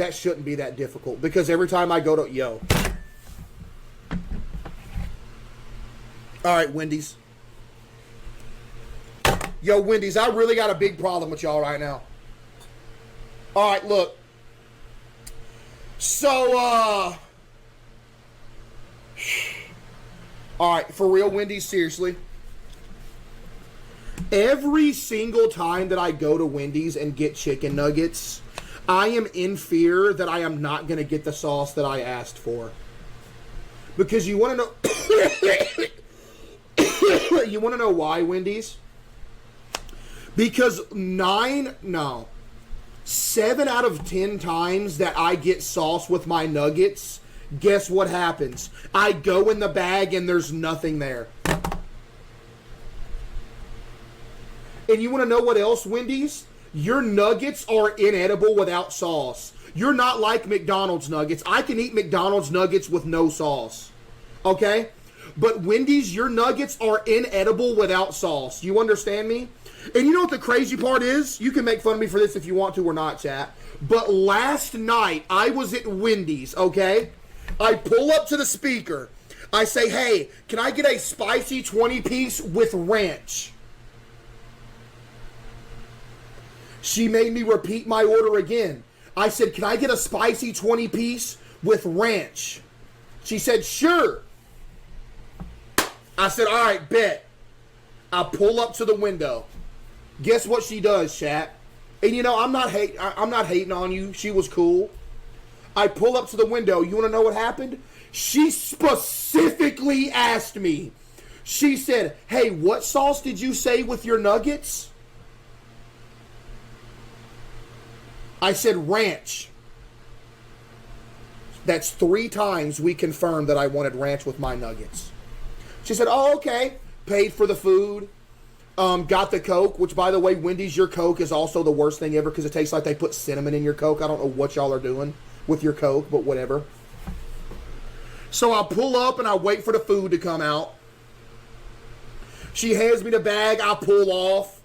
that shouldn't be that difficult because every time I go to, yo. All right, Wendy's. Yo, Wendy's, I really got a big problem with y'all right now. All right, look. So, all right, for real, Wendy's, seriously. Every single time that I go to Wendy's and get chicken nuggets, I am in fear that I am not going to get the sauce that I asked for. Because you want to know... you want to know why, Wendy's? Because 7 out of 10 times that I get sauce with my nuggets, guess what happens? I go in the bag and there's nothing there. And you want to know what else, Wendy's? Your nuggets are inedible without sauce. You're not like McDonald's nuggets. I can eat McDonald's nuggets with no sauce. Okay? But Wendy's, your nuggets are inedible without sauce. You understand me? And you know what the crazy part is? You can make fun of me for this if you want to or not, chat. But last night, I was at Wendy's, okay? I pull up to the speaker. I say, hey, can I get a spicy 20-piece with ranch? She made me repeat my order again. I said, can I get a spicy 20-piece with ranch? She said, sure. I said, all right, bet. I pull up to the window. Guess what she does, chat? And you know, I'm not hating on you. She was cool. I pull up to the window. You want to know what happened? She specifically asked me. She said, hey, what sauce did you say with your nuggets? I said ranch. That's 3 times we confirmed that I wanted ranch with my nuggets. She said, oh, okay. Paid for the food. Got the Coke, which, by the way, Wendy's, your Coke is also the worst thing ever because it tastes like they put cinnamon in your Coke. I don't know what y'all are doing with your Coke, but whatever. So I pull up and I wait for the food to come out. She hands me the bag. I pull off.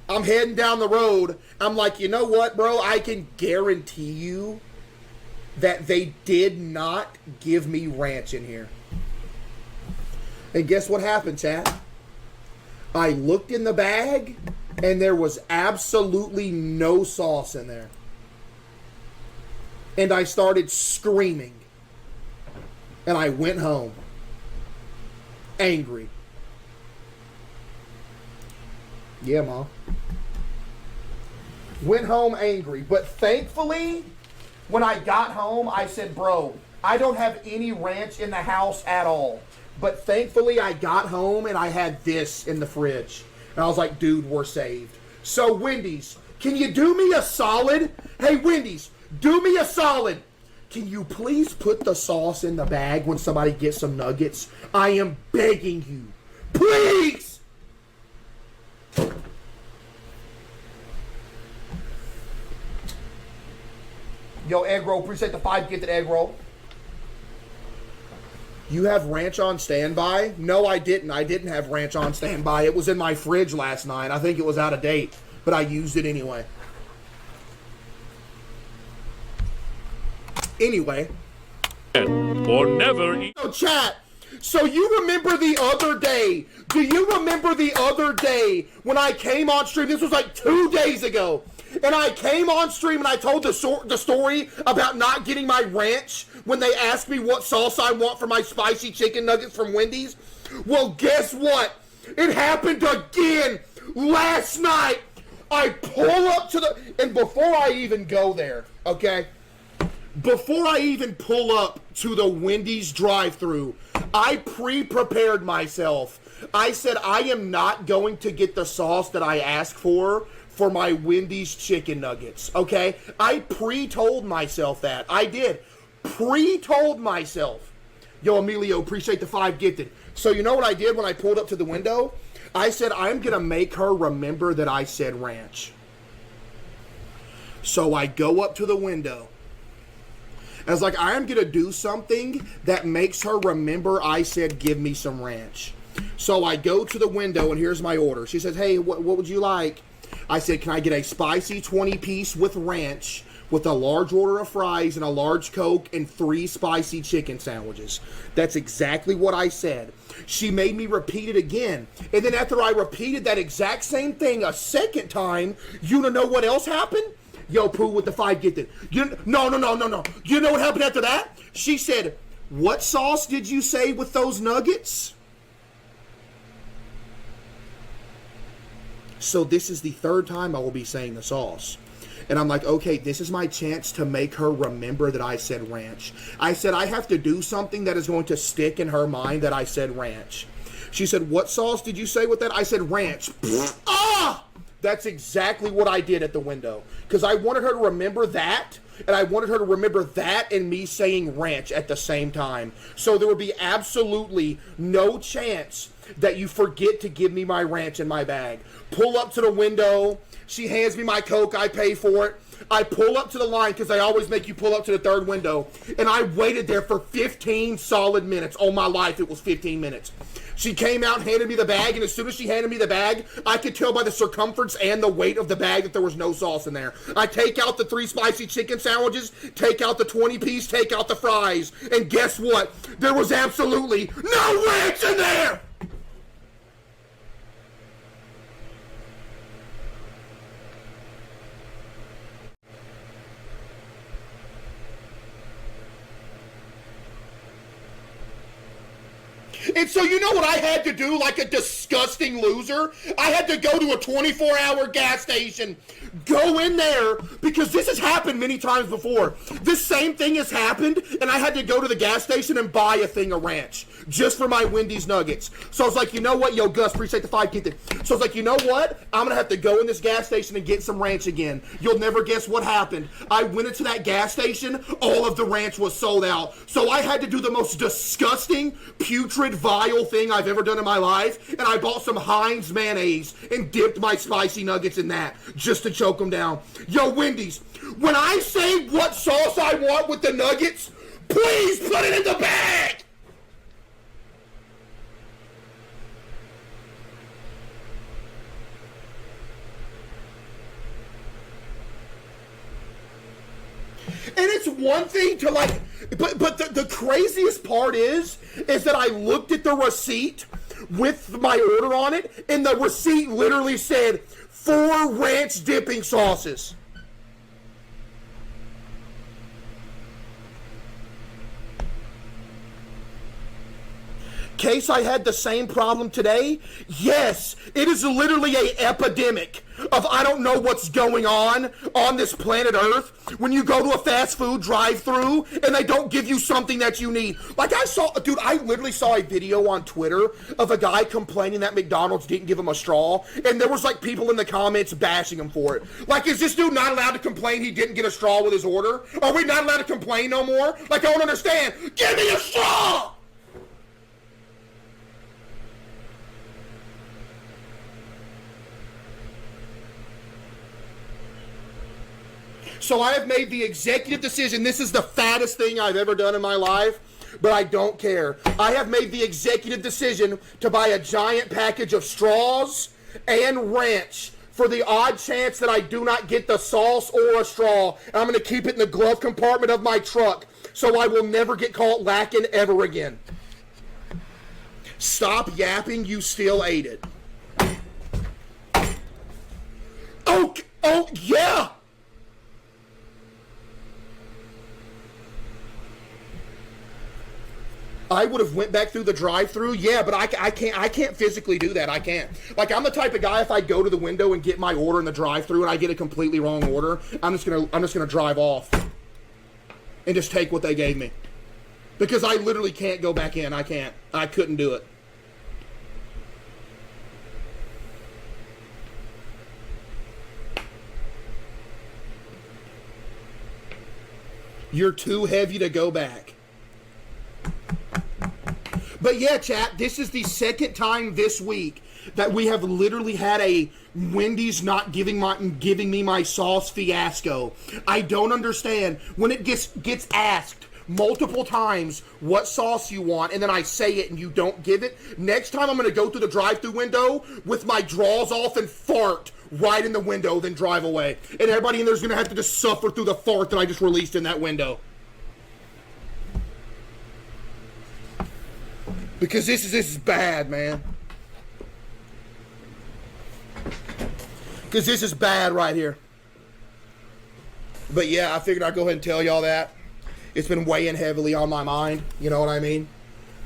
I'm heading down the road. I'm like, you know what, bro? I can guarantee you that they did not give me ranch in here. And guess what happened, chat? I looked in the bag, and there was absolutely no sauce in there. And I started screaming. And I went home. Angry. Yeah, Mom. Went home angry. But thankfully, when I got home, I said, bro, I don't have any ranch in the house at all. But thankfully, I got home and I had this in the fridge. And I was like, dude, we're saved. So, Wendy's, can you do me a solid? Hey, Wendy's, do me a solid. Can you please put the sauce in the bag when somebody gets some nuggets? I am begging you. Please! Yo, egg roll, appreciate the 5 gifted egg roll. You have ranch on standby? No, I didn't. I didn't have ranch on standby. It was in my fridge last night. I think it was out of date, but I used it anyway. Anyway. Or never eat. So, chat. So you remember the other day? Do you remember the other day when I came on stream? This was like 2 days ago. And I came on stream and I told the story about not getting my ranch when they asked me what sauce I want for my spicy chicken nuggets from Wendy's. Well, guess what? It happened again last night. I pull up to the... And before I even go there, okay? Before I even pull up to the Wendy's drive-thru, I pre-prepared myself. I said I am not going to get the sauce that I asked for my Wendy's chicken nuggets, okay? I pre-told myself that. I did. Pre-told myself. Yo, Emilio, appreciate the 5 gifted. So you know what I did when I pulled up to the window? I said, I'm going to make her remember that I said ranch. So I go up to the window. I was like, I am going to do something that makes her remember I said, give me some ranch. So I go to the window, and here's my order. She says, hey, what would you like? I said, can I get a spicy 20-piece with ranch with a large order of fries and a large Coke and 3 spicy chicken sandwiches. That's exactly what I said. She made me repeat it again. And then after I repeated that exact same thing a second time, you know what else happened? Yo, Pooh with the 5 gifted. No. You know what happened after that? She said, what sauce did you say with those nuggets? So this is the 3rd time I will be saying the sauce. And I'm like, okay, this is my chance to make her remember that I said ranch. I said I have to do something that is going to stick in her mind that I said ranch. She said, what sauce did you say with that? I said ranch. Ah! That's exactly what I did at the window. Because I wanted her to remember that, and I wanted her to remember that and me saying ranch at the same time. So there would be absolutely no chance that you forget to give me my ranch in my bag. Pull up to the window. She hands me my Coke. I pay for it. I pull up to the line because they always make you pull up to the 3rd window. And I waited there for 15 solid minutes. All my life, it was 15 minutes. She came out and handed me the bag, and as soon as she handed me the bag, I could tell by the circumference and the weight of the bag that there was no sauce in there. I take out the 3 spicy chicken sandwiches, take out the 20-piece, take out the fries, and guess what? There was absolutely no ranch in there! And so you know what I had to do like a disgusting loser? I had to go to a 24-hour gas station, go in there, because this has happened many times before. This same thing has happened, and I had to go to the gas station and buy a thing of ranch just for my Wendy's nuggets. So I was like, you know what? Yo, Gus, appreciate the 5 gifted. So I was like, you know what? I'm going to have to go in this gas station and get some ranch again. You'll never guess what happened. I went into that gas station. All of the ranch was sold out. So I had to do the most disgusting, putrid, vile thing I've ever done in my life, and I bought some Heinz mayonnaise and dipped my spicy nuggets in that just to choke them down. Yo, Wendy's, when I say what sauce I want with the nuggets, please put it in the bag! And it's one thing to like, but the craziest part is that I looked at the receipt with my order on it, and the receipt literally said 4 ranch dipping sauces. Case, I had the same problem today. Yes, it is literally an epidemic of I don't know what's going on this planet Earth when you go to a fast food drive-thru and they don't give you something that you need. Like I literally saw a video on Twitter of a guy complaining that McDonald's didn't give him a straw, and there was like people in the comments bashing him for it. Like, is this dude not allowed to complain he didn't get a straw with his order? Are we not allowed to complain no more? Like, I don't understand. Give me a straw! So I have made the executive decision. This is the fattest thing I've ever done in my life, but I don't care. I have made the executive decision to buy a giant package of straws and ranch for the odd chance that I do not get the sauce or a straw. And I'm going to keep it in the glove compartment of my truck so I will never get caught lacking ever again. Stop yapping, you still ate it. Oh, yeah! I would have went back through the drive-thru, yeah, but I can't physically do that. I can't. Like, I'm the type of guy, if I go to the window and get my order in the drive-thru and I get a completely wrong order, I'm just gonna drive off and just take what they gave me, because I literally can't go back in. I couldn't do it. You're too heavy to go back. But yeah, chat, this is the second time this week that we have literally had a Wendy's not giving me my sauce fiasco. I don't understand. When it gets asked multiple times what sauce you want, and then I say it and you don't give it, next time I'm going to go through the drive-thru window with my drawers off and fart right in the window, then drive away. And everybody in there's going to have to just suffer through the fart that I just released in that window. Because this is bad, man. Because this is bad right here. But yeah, I figured I'd go ahead and tell y'all that. It's been weighing heavily on my mind, you know what I mean?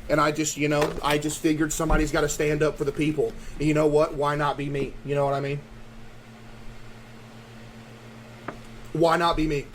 And I just, you know, I just figured somebody's got to stand up for the people. And you know what? Why not be me? You know what I mean? Why not be me?